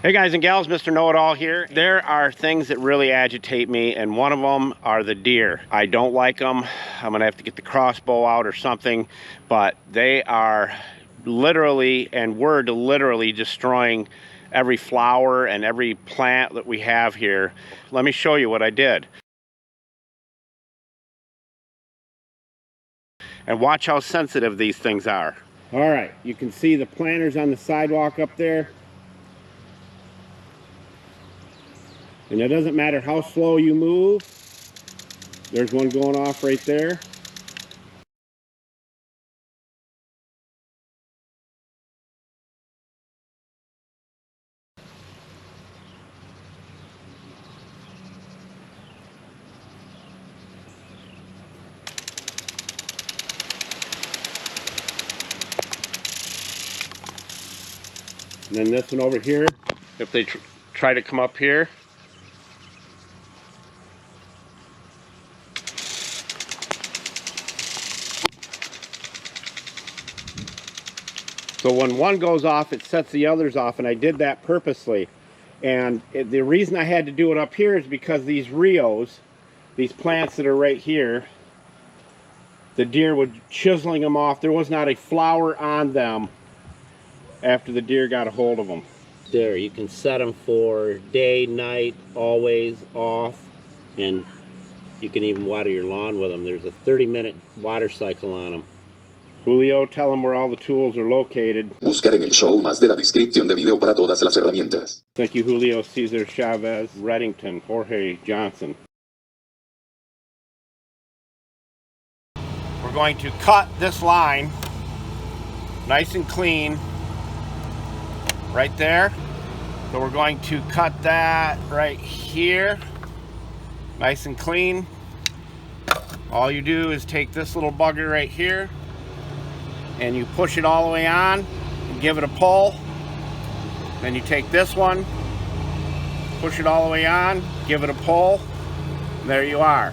Hey guys and gals, Mr. Know-It-All here. There are things that really agitate me, and one of them are the deer. I don't like them. I'm gonna have to get the crossbow out or something, but they are literally and were literally destroying every flower and every plant that we have here. Let me show you what I did. And watch how sensitive these things are. All right, you can see the planters on the sidewalk up there. And it doesn't matter how slow you move. There's one going off right there. And then this one over here, if they try to come up here. So when one goes off, it sets the others off, and I did that purposely. And the reason I had to do it up here is because these Rios, these plants that are right here, the deer were chiseling them off. There was not a flower on them after the deer got a hold of them. There, you can set them for day, night, always, off, and you can even water your lawn with them. There's a 30-minute water cycle on them. Julio, tell them where all the tools are located. Buscar en el show más de la descripción de video para todas las herramientas. Thank you, Julio, Cesar Chavez, Reddington, Jorge Johnson. We're going to cut this line nice and clean right there. So we're going to cut that right here nice and clean. All you do is take this little bugger right here and you push it all the way on and give it a pull. Then you take this one, push it all the way on, give it a pull, and there you are.